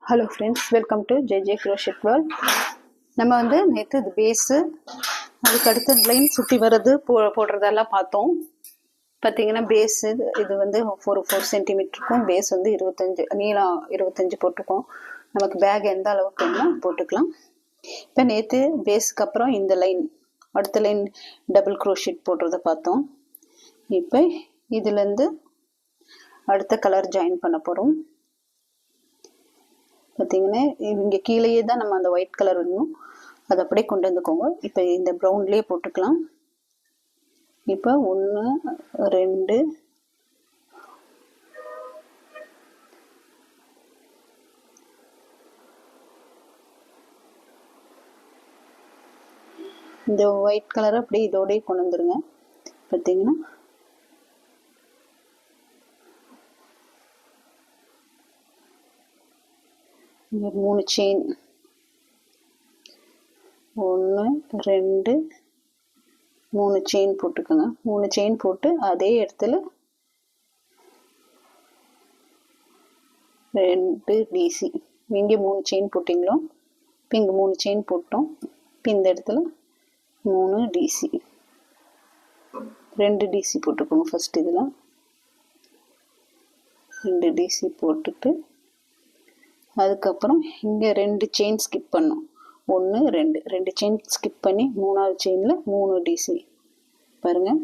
Hello friends, welcome to J crochet world. நம்ம வந்து நேற்று இது பேஸு, அதுக்கு அடுத்த லைன் சுற்றி வர்றது போடுறதெல்லாம் பார்த்தோம். பார்த்தீங்கன்னா பேஸு இது வந்து 4 சென்டிமீட்டருக்கும், பேஸ் வந்து 25 நீளம் 25 போட்டிருக்கோம். நமக்கு பேக் எந்த அளவுக்கு வேணுமோ போட்டுக்கலாம். இப்போ நேற்று பேஸுக்கு அப்புறம் இந்த லைன், அடுத்த லைன் டபுள் க்ரோஷெட் போடுறத பார்த்தோம். இப்போ இதுலேருந்து அடுத்த கலர் ஜாயின் பண்ண போகிறோம். பார்த்தீங்கன்னா இங்கே கீழேயே தான் நம்ம அந்த ஒயிட் கலர் வேணும், அதை அப்படியே கொண்டு வந்துக்கோங்க. இப்போ இந்த ப்ரௌன்லேயே போட்டுக்கலாம். இப்போ 1 2 இந்த ஒயிட் கலரை அப்படியே இதோடய கொண்டு வந்துருங்க. பார்த்தீங்கன்னா இங்கே 3 செயின், 1 2 3 செயின் போட்டுக்கோங்க. 3 செயின் போட்டு அதே இடத்துல 2 டிசி, இங்கே 3 செயின் போட்டிங்களோ, இப்போ இங்கே 3 செயின் போட்டோம். இப்போ இந்த இடத்துல 3 டிசி, 2 டிசி போட்டுக்கோங்க. ஃபர்ஸ்ட் இதில் 2 டிசி போட்டுட்டு அதுக்கப்புறம் இங்கே 2 செயின் ஸ்கிப் பண்ணும். 1 2 செயின் ஸ்கிப் பண்ணி 3ஆவது செயினில் 3 டிசி பாருங்கள்.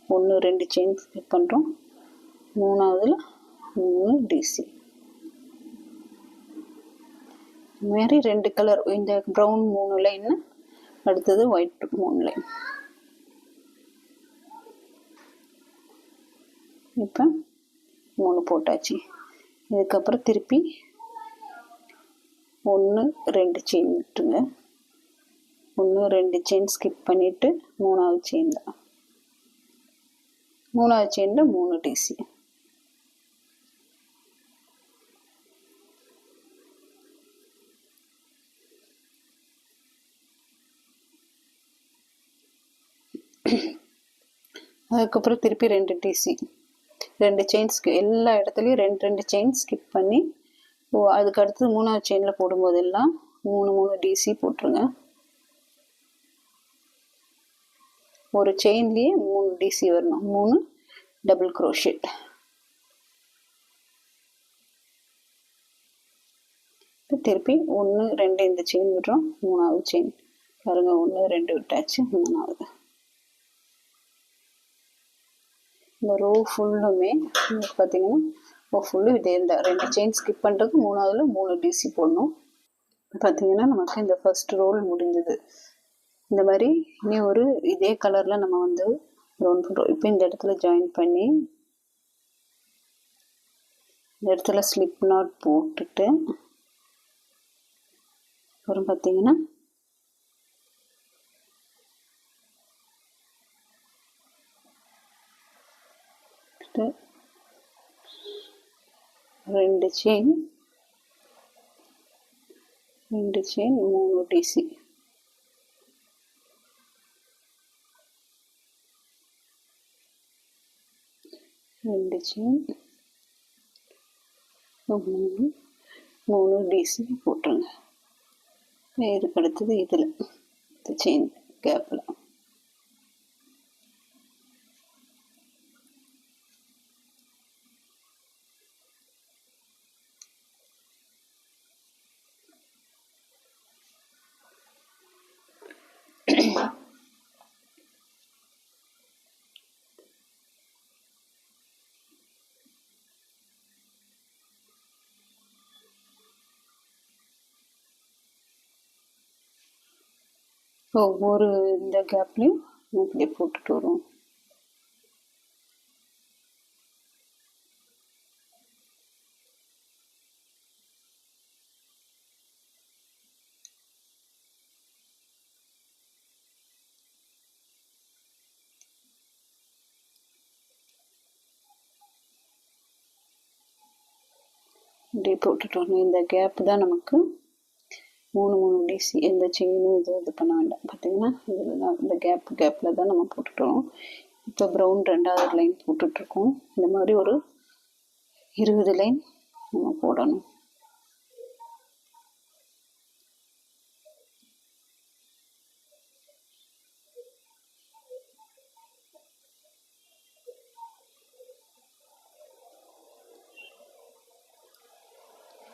1 2 செயின் ஸ்கிப் பண்ணுறோம், 3ஆவதுல 3 டிசி. இது மாதிரி 2 கலர், இந்த ப்ரௌன் 3 லைன், அடுத்தது ஒயிட் 3 லைன். இப்போ 3 போட்டாச்சு. இதுக்கப்புறம் திருப்பி 1 2 செயின் விட்டுருங்க. 1 2 செயின் ஸ்கிப் பண்ணிவிட்டு 3ஆவது செயின் தான், 3ஆவது செயினில் 3 டிசி. அதுக்கப்புறம் திருப்பி 2 டிசி, 2 செயின்ஸ்க்கு எல்லா இடத்துலையும் 2 செயின் ஸ்கிப் பண்ணி அதுக்கு அடுத்து 3ஆவது செயினில் போடும்போதெல்லாம் 3 டிசி போட்டுருங்க. ஒரு செயின்லேயே 3 டிசி வரணும், 3 டபுள் க்ரோஷெட். இப்போ திருப்பி 1 2 இந்த செயின் விடுறோம், 3ஆவது செயின் பாருங்க, 1 2 விட்டாச்சு, 3ஆவது. இந்த ரோ ஃபுல்லுமே பார்த்தீங்கன்னா ஃபுல்லு இதே இந்த 2 செயின் ஸ்கிப் பண்ணுறதுக்கு 3ஆவதுல 3 டிசி போடணும். பார்த்தீங்கன்னா நமக்கு இந்த ஃபர்ஸ்ட் ரோல் முடிஞ்சது. இந்த மாதிரி இனி ஒரு இதே கலரில் நம்ம வந்து ரவுண்ட் பண்ணுறோம். இப்போ இந்த இடத்துல ஜாயின் பண்ணி இந்த இடத்துல ஸ்லிப் நாட் போட்டுட்டு அப்புறம் பார்த்தீங்கன்னா 2 செயின் 3 டிசி. ரெண்டு செயின் 3 டிசி போட்டுருங்க. இதுக்கு அடுத்தது இதில் இந்த செயின் கேப்பில் ஒவ்வொரு இந்த கேப்லையும் இப்படி போட்டுட்டு வரும். இப்படி போட்டுட்டு வரணும். இந்த கேப் தான் நமக்கு 3 டிசி. எந்த செயினும் இது பண்ண வேண்டாம். பார்த்தீங்கன்னா இதில் தான் இந்த கேப்பில் தான் நம்ம போட்டுட்டோம். இப்போ ப்ரௌன் 2ஆவது லைன் போட்டுட்ருக்கோம். இந்த மாதிரி ஒரு 20 லைன் நம்ம போடணும்.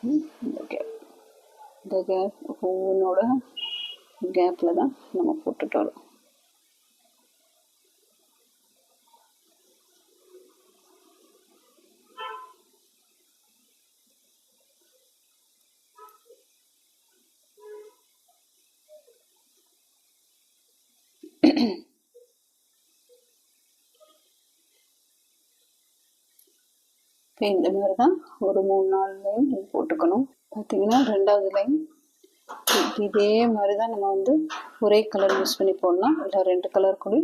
இந்த கேப் ஒவ்வொன்றோட கேப்பில் தான் நம்ம போட்டுட்டு வரோம். இப்போ இந்த மாதிரி தான் ஒரு 3-4 லைன் போட்டுக்கணும். பார்த்தீங்கன்னா 2வது லைன் இதே மாதிரி தான் நம்ம வந்து ஒரே கலர் யூஸ் பண்ணி போடலாம், இல்லை 2 கலர் கூட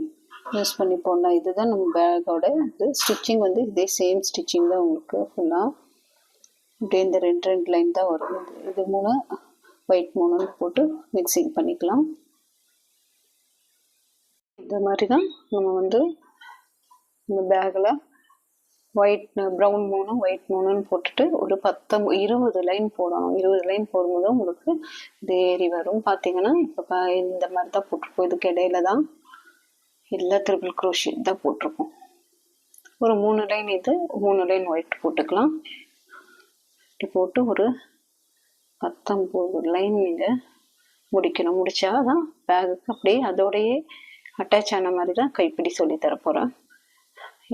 யூஸ் பண்ணி போடலாம். இதுதான் நம்ம பேக்கோட இது ஸ்டிச்சிங் வந்து இதே சேம் ஸ்டிச்சிங் தான் உங்களுக்கு ஃபுல்லாக. இப்படியே இந்த 2 லைன் தான் வரும். இது 3 ஒயிட் 3 போட்டு மிக்சிங் பண்ணிக்கலாம். இந்த மாதிரி தான் நம்ம வந்து இந்த பேக்கில் ஒயிட் ப்ரௌன் 3 ஒயிட் 3 போட்டுட்டு ஒரு 20 லைன் போடணும். 20 லைன் போடும்போது உங்களுக்கு இது ஏறி வரும். பார்த்தீங்கன்னா இப்போ இந்த மாதிரி தான் போட்டிருக்கோம். இதுக்கு இடையில தான் இல்லை ட்ரிபிள் க்ரோஷேட் தான் போட்டிருக்கோம். ஒரு 3 லைன் இது 3 லைன் ஒயிட் போட்டுக்கலாம். இப்படி போட்டு ஒரு 19 லைன் நீங்கள் முடிக்கணும். முடித்தா தான் பேகுக்கு அப்படியே அதோடையே அட்டாச் ஆன மாதிரி தான் கைப்பிடி சொல்லி தரப்போகிறேன்.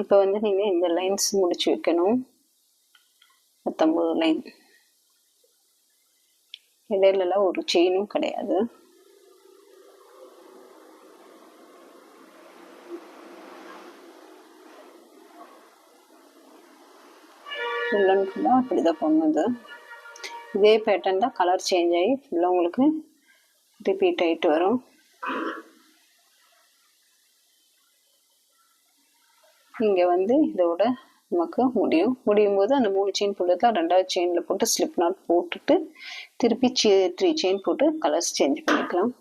இப்போ வந்து நீங்கள் இந்த லைன்ஸ் முடிச்சு வைக்கணும். 19 லைன் இடையிலலாம் ஒரு செயினும் கிடையாது. ஃபுல் அண்ட் ஃபுல்லாக அப்படி தான் பண்ணுது. இதே பேட்டர்ன் தான் கலர் சேஞ்ச் ஆகி ஃபுல்லாக உங்களுக்கு ரிப்பீட் ஆகிட்டு வரும். இங்கே வந்து இதோட நமக்கு முடியும் போது அந்த 3 செயின் போட்டதில் 2வது செயினில் போட்டு ஸ்லிப் நாட் போட்டுட்டு திருப்பி 3 செயின் போட்டு கலர்ஸ் சேஞ்ச் பண்ணிக்கலாம்.